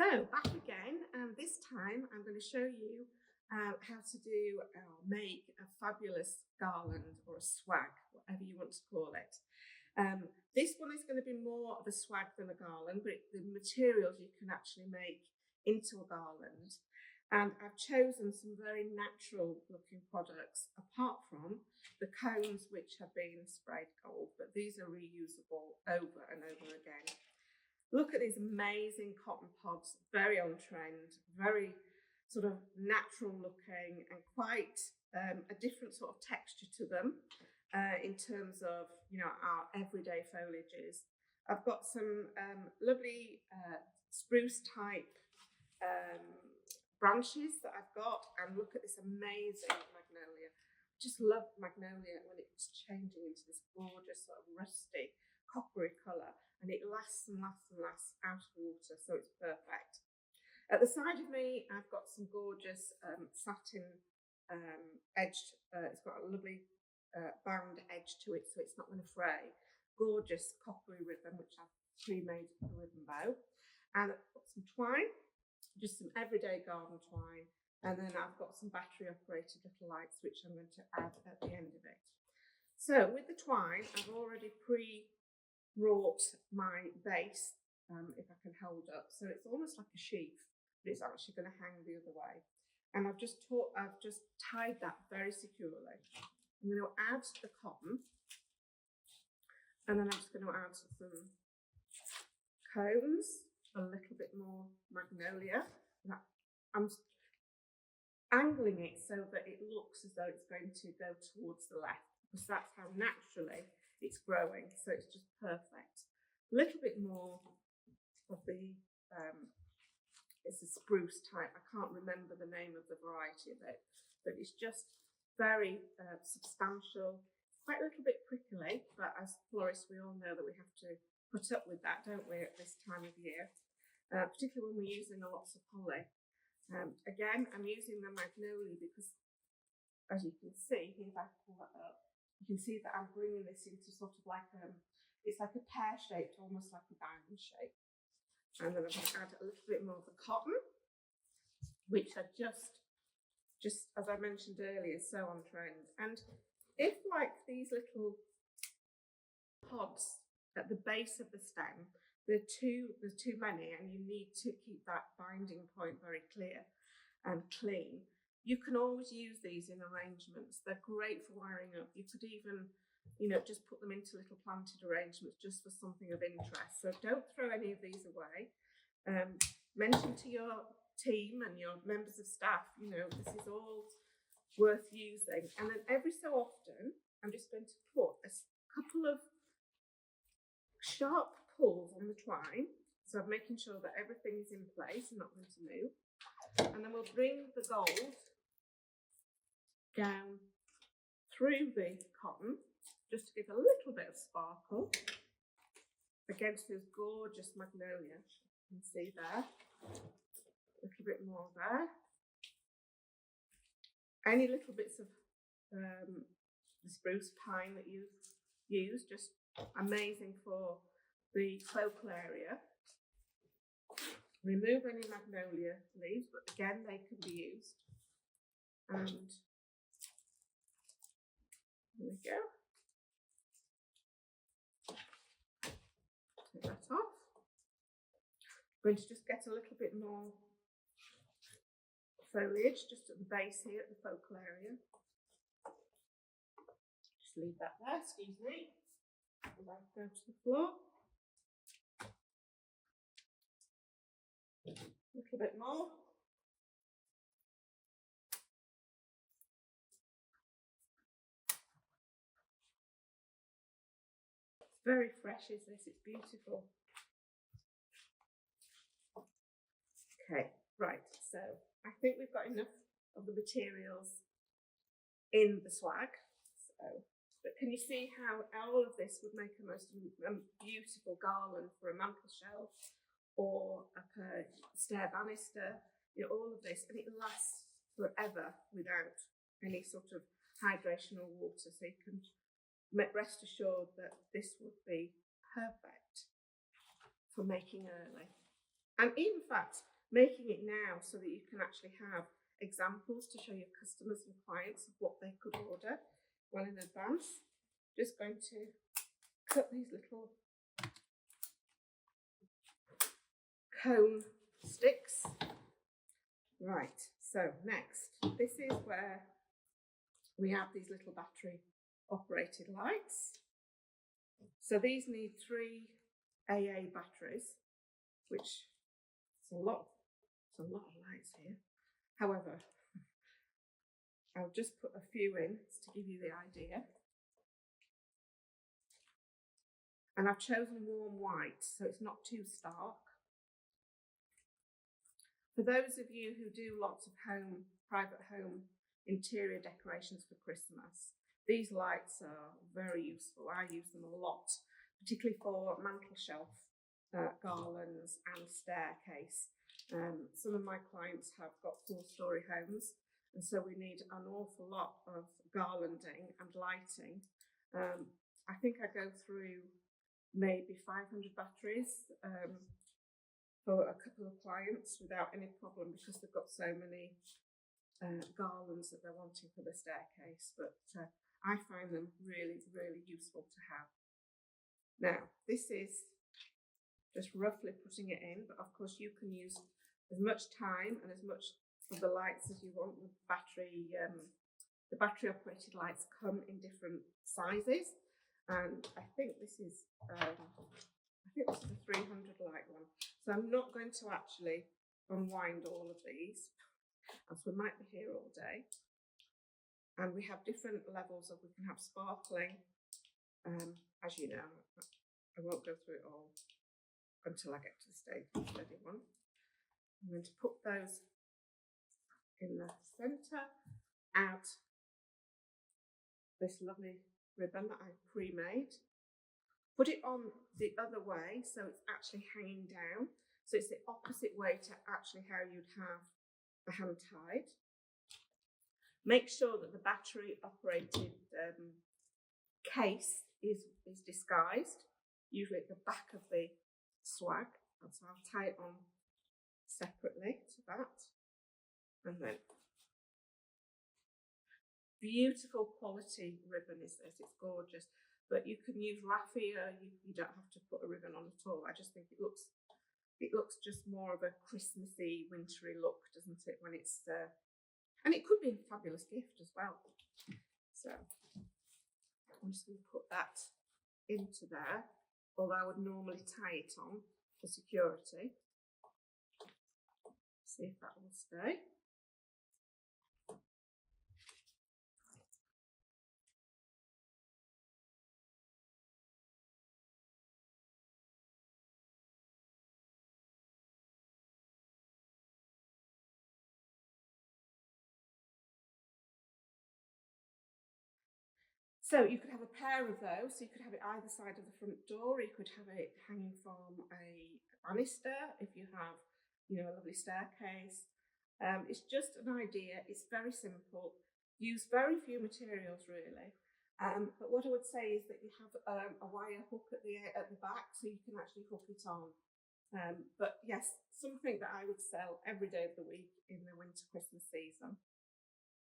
So back again, and this time I'm going to show you how to do or make a fabulous garland or a swag, whatever you want to call it. This one is going to be more of a swag than a garland, but the materials you can actually make into a garland. And I've chosen some very natural looking products, apart from the cones which have been sprayed gold, but these are reusable over and over again. Look at these amazing cotton pods, very on trend, very sort of natural looking and quite a different sort of texture to them in terms of, our everyday foliages. I've got some lovely spruce type branches that I've got, and look at this amazing magnolia. I just love magnolia when it's changing into this gorgeous sort of rusty coppery colour, and it lasts and lasts and lasts out of water, so it's perfect. At the side of me, I've got some gorgeous satin edged, it's got a lovely bound edge to it, so it's not going to fray. Gorgeous coppery ribbon, which I've pre-made a ribbon bow. And I've got some twine, just some everyday garden twine. And then I've got some battery operated little lights, which I'm going to add at the end of it. So with the twine, I've already pre-wrought my base, if I can hold up. So it's almost like a sheath, but it's actually going to hang the other way. And I've just tied that very securely. I'm going to add the cotton, and then I'm just going to add some cones, a little bit more magnolia. I'm angling it so that it looks as though it's going to go towards the left, because that's how naturally it's growing, so it's just perfect. A little bit more of the, it's a spruce type, I can't remember the name of the variety of it, but it's just very substantial, quite a little bit prickly, but as florists we all know that we have to put up with that, don't we, at this time of year, particularly when we're using lots of holly. Again, I'm using the magnolia because, as you can see, if I pull that up, you can see that I'm bringing this into sort of like it's like a pear-shaped, almost like a diamond shape. And then I'm going to add a little bit more of the cotton, which I just as I mentioned earlier, so on trend. And if, like, these little pods at the base of the stem, there's too many, and you need to keep that binding point very clear and clean, you can always use these in arrangements. They're great for wiring up. You could even, just put them into little planted arrangements just for something of interest. So don't throw any of these away. Mention to your team and your members of staff, this is all worth using. And then every so often, I'm just going to put a couple of sharp pulls on the twine. So I'm making sure that everything is in place and not going to move. And then we'll bring the gold down through the cotton, just to give a little bit of sparkle against this gorgeous magnolia. You can see there. A little bit more there. Any little bits of the spruce pine that you use, just amazing for the focal area. Remove any magnolia leaves, but again, they can be used. And there we go. Take that off. I'm going to just get a little bit more foliage just at the base here, at the focal area. Just leave that there, excuse me. And I'll go to the floor. A little bit more. It's very fresh, is this? It's beautiful. Okay, right, so I think we've got enough of the materials in the swag. But can you see how all of this would make a most beautiful garland for a mantel shelf or a stair banister, all of this, and it lasts forever without any sort of hydration or water, so you can rest assured that this would be perfect for making early. And in fact, making it now so that you can actually have examples to show your customers and clients of what they could order well in advance. Just going to cut these little cone sticks. Right, so next, this is where we have these little battery operated lights. So these need 3 AA batteries, which is a lot of lights here. However, I'll just put a few in to give you the idea. And I've chosen warm white, so it's not too stark. For those of you who do lots of private home interior decorations for Christmas, these lights are very useful. I use them a lot, particularly for mantel shelf garlands and staircase. Some of my clients have got 4-storey homes, and so we need an awful lot of garlanding and lighting. I think I go through maybe 500 batteries for a couple of clients without any problem, because they've got so many garlands that they're wanting for the staircase. But I find them really, really useful to have. Now, this is just roughly putting it in, but of course you can use as much time and as much of the lights as you want. The battery operated lights come in different sizes, and I think this is a 300 light one. So I'm not going to actually unwind all of these, as we might be here all day. And we have different levels of, we can have sparkling, as you know. I won't go through it all until I get to the steady one. I'm going to put those in the centre, out this lovely ribbon that I pre-made. Put it on the other way so it's actually hanging down. So it's the opposite way to actually how you'd have the hand tied. Make sure that the battery operated case is disguised, usually at the back of the swag. So I'll tie it on separately to that. And then beautiful quality ribbon is this, it's gorgeous. But you can use raffia, you don't have to put a ribbon on at all. I just think it looks just more of a Christmassy, wintry look, doesn't it, when it's, and it could be a fabulous gift as well. So I'm just going to put that into there, although I would normally tie it on for security. See if that will stay. So you could have a pair of those. So you could have it either side of the front door, or you could have it hanging from a banister if you have, a lovely staircase. It's just an idea. It's very simple. Use very few materials really. But what I would say is that you have a wire hook at the back, so you can actually hook it on. But yes, something that I would sell every day of the week in the winter Christmas season.